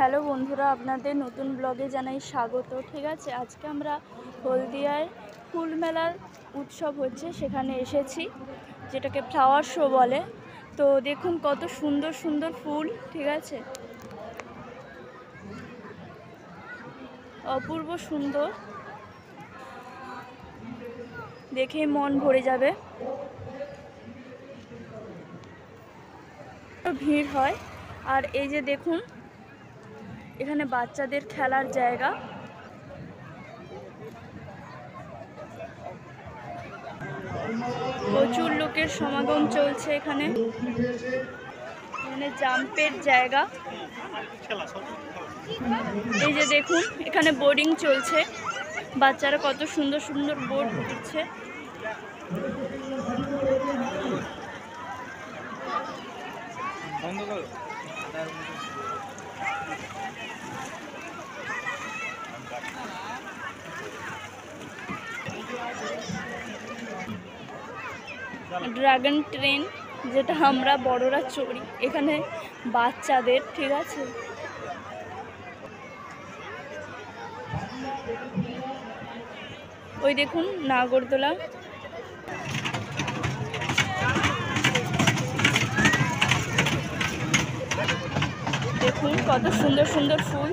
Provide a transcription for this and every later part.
Hello বন্ধুরা, আপনাদের নতুন ব্লগে জানাই স্বাগত। ঠিক আছে, আজকে আমরা হলদিয়ায় ফুল মেলার উৎসব হচ্ছে, সেখানে এসেছি, যেটাকে ফ্লাওয়ার শো বলে। তো দেখুন কত সুন্দর সুন্দর ফুল, ঠিক আছে, অপূর্ব সুন্দর, দেখেই মন ভরে যাবে। ভিড় হয়। আর এই যে দেখুন, এখানে বাচ্চাদের খেলার জায়গা। প্রচুর লোকের সমাগম চলছে এখানে। জাম্পের জায়গা। এই যে দেখুন, এখানে বোর্ডিং চলছে, বাচ্চারা কত সুন্দর সুন্দর বোর্ড দিচ্ছে। ড্রাগন ট্রেন, যেটা আমরা বড়রা চড়ি, এখানে বাচ্চাদের, ঠিক আছে। ওই দেখুন নাগরদোলা। দেখুন কত সুন্দর সুন্দর ফুল।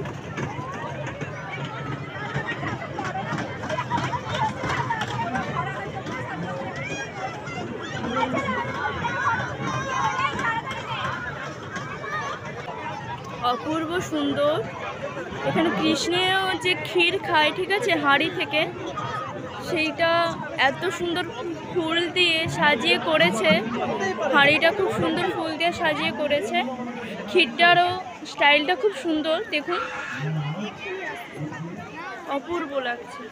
অপূর্ব সুন্দর। এখানে কৃষ্ণেও যে ক্ষীর খায়, ঠিক আছে, হাঁড়ি থেকে, সেইটা এত সুন্দর ফুল দিয়ে সাজিয়ে করেছে। হাঁড়িটা খুব সুন্দর ফুল দিয়ে সাজিয়ে করেছে। ক্ষীরটারও স্টাইলটা খুব সুন্দর, দেখুন অপূর্ব লাগছে।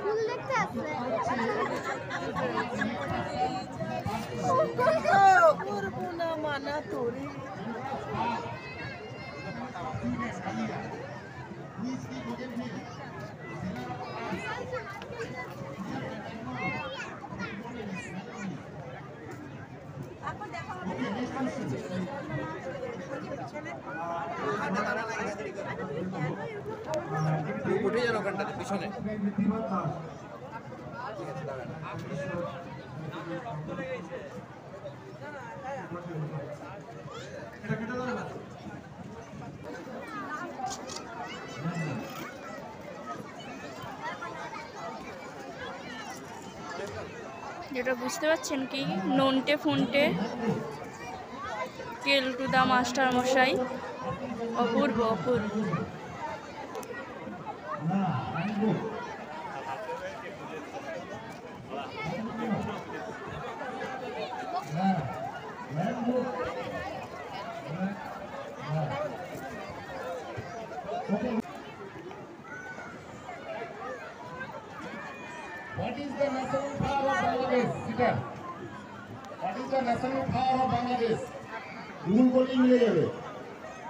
ফুল দেখতে আসছে মানা তোরে। উঠে যান ওখানটাতে পিছনে। যেটা বুঝতে পারছেন কি, নন্টে ফন্টে কেলটুদা মাস্টার মশাই, অপূর্ব অপূর্ব। What is the national flower of Bangladesh? Sita. What is the national flower of Bangladesh? ভুল বলেই মিলে যাবে,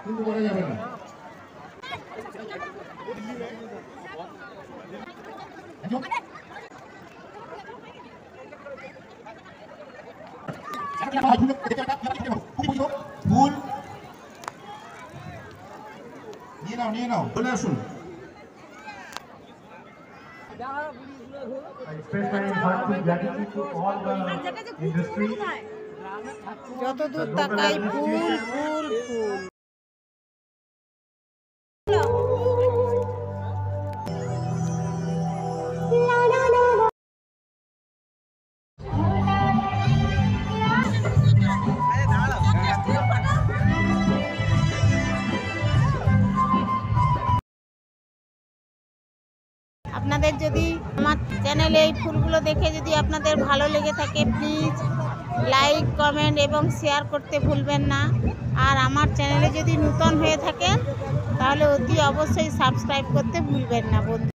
কিন্তু বলা যাবে না। ভুল নিয়ে নাও বলে আসুন। I express my heartfelt gratitude to all the industry. যতদূর তাকাই ফুল ফুল ফুল। আপনাদের যদি আমার চ্যানেলে এই ফুলগুলো দেখে যদি আপনাদের ভালো লেগে থাকে, প্লিজ লাইক, কমেন্ট এবং শেয়ার করতে ভুলবেন না। আর আমার চ্যানেলে যদি নতুন হয়ে থাকেন তাহলে অতি অবশ্যই সাবস্ক্রাইব করতে ভুলবেন না বন্ধু।